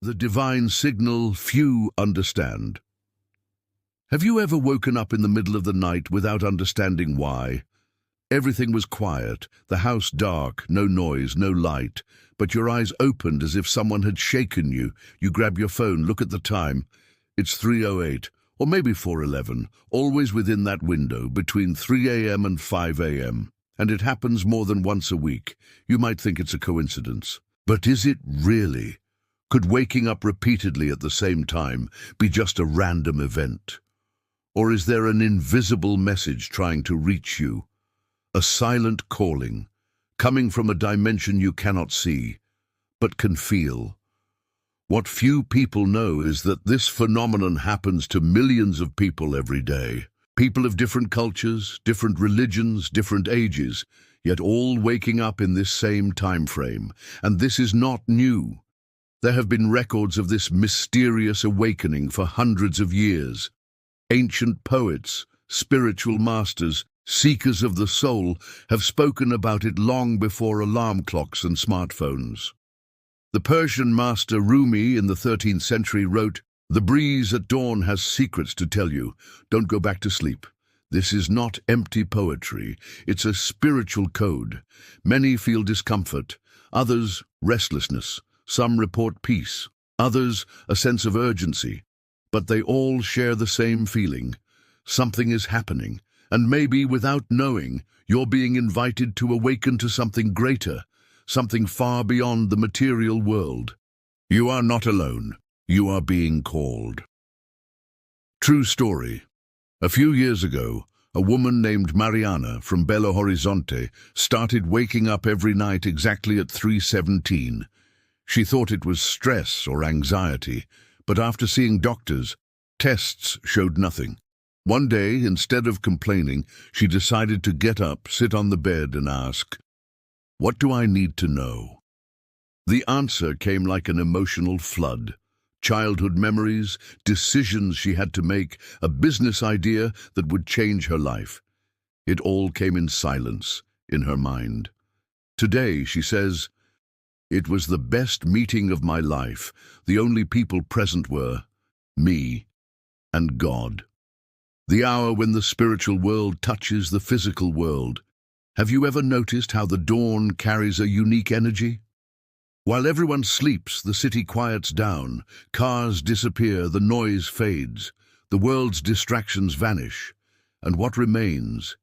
The divine signal few understand. Have you ever woken up in the middle of the night without understanding why? Everything was quiet, the house dark, no noise, no light, but your eyes opened as if someone had shaken you. You grab your phone, look at the time. It's 3:08, or maybe 4:11, always within that window, between 3 a.m. and 5 a.m. And it happens more than once a week. You might think it's a coincidence. But is it really? Could waking up repeatedly at the same time be just a random event? Or is there an invisible message trying to reach you? A silent calling, coming from a dimension you cannot see, but can feel. What few people know is that this phenomenon happens to millions of people every day. People of different cultures, different religions, different ages, yet all waking up in this same time frame. And this is not new. There have been records of this mysterious awakening for hundreds of years. Ancient poets, spiritual masters, seekers of the soul have spoken about it long before alarm clocks and smartphones. The Persian master Rumi in the 13th century wrote, "The breeze at dawn has secrets to tell you. Don't go back to sleep." This is not empty poetry. It's a spiritual code. Many feel discomfort, others restlessness. Some report peace, others a sense of urgency. But they all share the same feeling. Something is happening, and maybe without knowing, you're being invited to awaken to something greater, something far beyond the material world. You are not alone. You are being called. True story. A few years ago, a woman named Mariana from Belo Horizonte started waking up every night exactly at 3:17. She thought it was stress or anxiety, but after seeing doctors, tests showed nothing. One day, instead of complaining, she decided to get up, sit on the bed and ask, "What do I need to know?" The answer came like an emotional flood. Childhood memories, decisions she had to make, a business idea that would change her life. It all came in silence, in her mind. Today, she says, "It was the best meeting of my life. The only people present were me and God." The hour when the spiritual world touches the physical world. Have you ever noticed how the dawn carries a unique energy? While everyone sleeps, the city quiets down, cars disappear, the noise fades, the world's distractions vanish, and what remains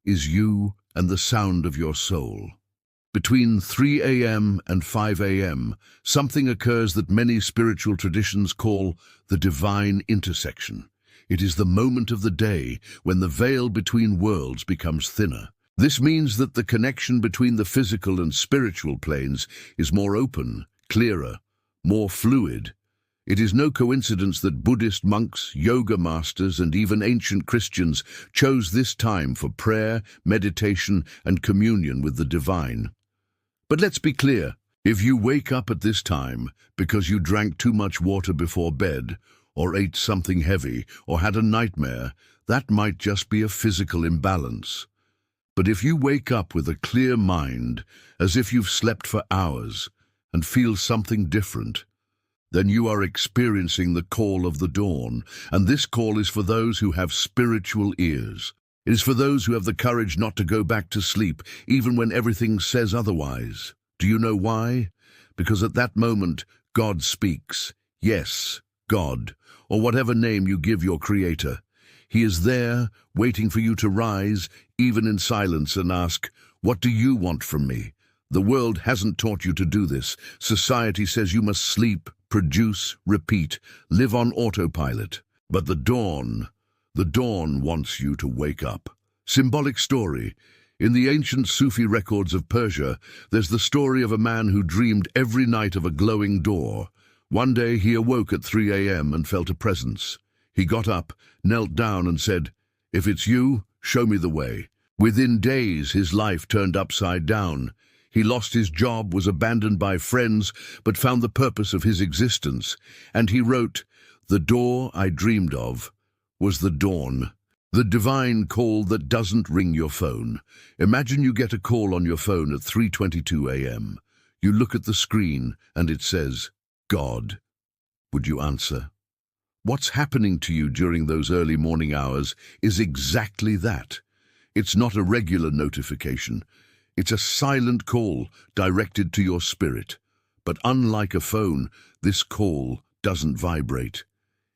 is you and the sound of your soul. Between 3 a.m. and 5 a.m., something occurs that many spiritual traditions call the divine intersection. It is the moment of the day when the veil between worlds becomes thinner. This means that the connection between the physical and spiritual planes is more open, clearer, more fluid. It is no coincidence that Buddhist monks, yoga masters, and even ancient Christians chose this time for prayer, meditation, and communion with the divine. But let's be clear, if you wake up at this time because you drank too much water before bed, or ate something heavy, or had a nightmare, that might just be a physical imbalance. But if you wake up with a clear mind, as if you've slept for hours, and feel something different, then you are experiencing the call of the dawn, and this call is for those who have spiritual ears. It is for those who have the courage not to go back to sleep, even when everything says otherwise. Do you know why? Because at that moment, God speaks. Yes, God, or whatever name you give your Creator. He is there, waiting for you to rise, even in silence, and ask, "What do you want from me?" The world hasn't taught you to do this. Society says you must sleep, produce, repeat, live on autopilot. But the dawn wants you to wake up. Symbolic story. In the ancient Sufi records of Persia, there's the story of a man who dreamed every night of a glowing door. One day he awoke at 3 a.m. and felt a presence. He got up, knelt down and said, "If it's you, show me the way." Within days, his life turned upside down. He lost his job, was abandoned by friends, but found the purpose of his existence. And he wrote, "The door I dreamed of was the dawn." The divine call that doesn't ring your phone. Imagine you get a call on your phone at 3:22 a.m. You look at the screen and it says, God. Would you answer? What's happening to you during those early morning hours is exactly that. It's not a regular notification. It's a silent call directed to your spirit. But unlike a phone, this call doesn't vibrate.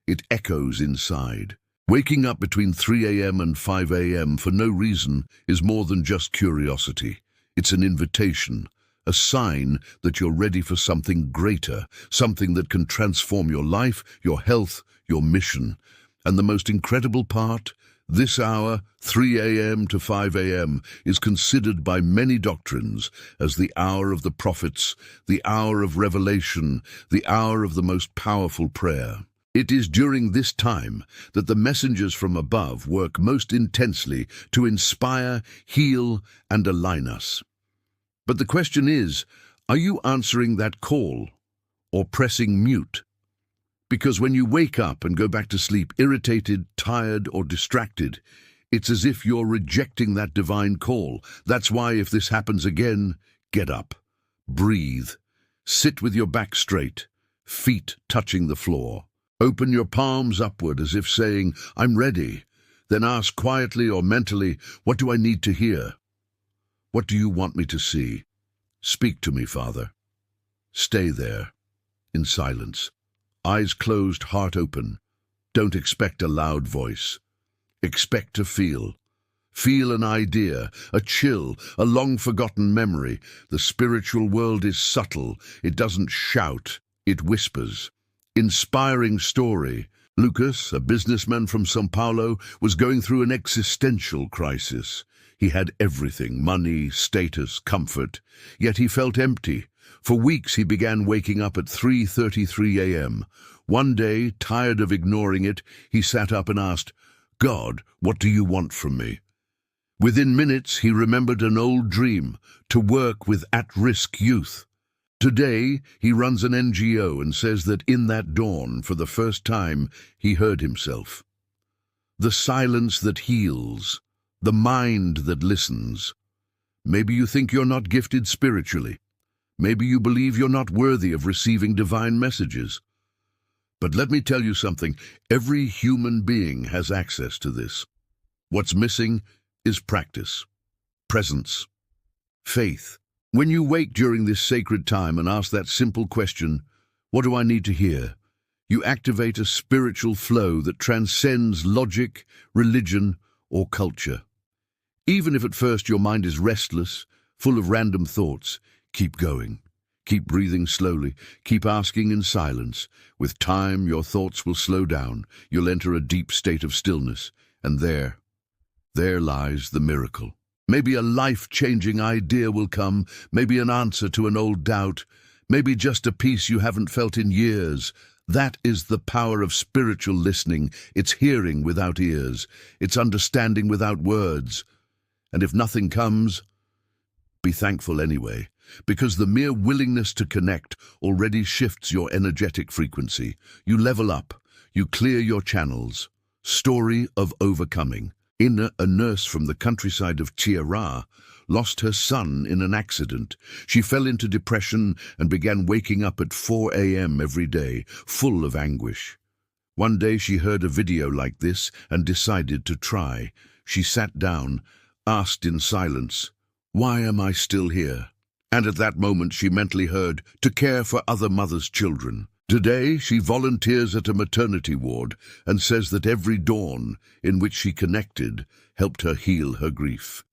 It echoes inside. Waking up between 3 a.m. and 5 a.m. for no reason is more than just curiosity. It's an invitation, a sign that you're ready for something greater, something that can transform your life, your health, your mission. And the most incredible part? This hour, 3 a.m. to 5 a.m., is considered by many doctrines as the hour of the prophets, the hour of revelation, the hour of the most powerful prayer. It is during this time that the messengers from above work most intensely to inspire, heal, and align us. But the question is, are you answering that call or pressing mute? Because when you wake up and go back to sleep irritated, tired, or distracted, it's as if you're rejecting that divine call. That's why if this happens again, get up, breathe, sit with your back straight, feet touching the floor. Open your palms upward as if saying, I'm ready. Then ask quietly or mentally, what do I need to hear? What do you want me to see? Speak to me, Father. Stay there, in silence. Eyes closed, heart open. Don't expect a loud voice. Expect to feel. Feel an idea, a chill, a long-forgotten memory. The spiritual world is subtle. It doesn't shout. It whispers. Inspiring story. Lucas, a businessman from São Paulo, was going through an existential crisis. He had everything, money, status, comfort, yet he felt empty. For weeks he began waking up at 3:33 a.m. One day, tired of ignoring it, he sat up and asked, God, what do you want from me? Within minutes, he remembered an old dream, to work with at-risk youth. Today, he runs an NGO and says that in that dawn, for the first time, he heard himself. The silence that heals, the mind that listens. Maybe you think you're not gifted spiritually. Maybe you believe you're not worthy of receiving divine messages. But let me tell you something, every human being has access to this. What's missing is practice, presence, faith. When you wake during this sacred time and ask that simple question, what do I need to hear? You activate a spiritual flow that transcends logic, religion, or culture. Even if at first your mind is restless, full of random thoughts, keep going. Keep breathing slowly. Keep asking in silence. With time, your thoughts will slow down. You'll enter a deep state of stillness. And there lies the miracle. Maybe a life-changing idea will come. Maybe an answer to an old doubt. Maybe just a peace you haven't felt in years. That is the power of spiritual listening. It's hearing without ears. It's understanding without words. And if nothing comes, be thankful anyway, because the mere willingness to connect already shifts your energetic frequency. You level up, you clear your channels. Story of overcoming. A nurse from the countryside of Ceará lost her son in an accident. She fell into depression and began waking up at 4 a.m. every day, full of anguish. One day she heard a video like this and decided to try. She sat down, asked in silence, "Why am I still here?" And at that moment she mentally heard, "To care for other mothers' children." Today she volunteers at a maternity ward and says that every dawn in which she connected helped her heal her grief.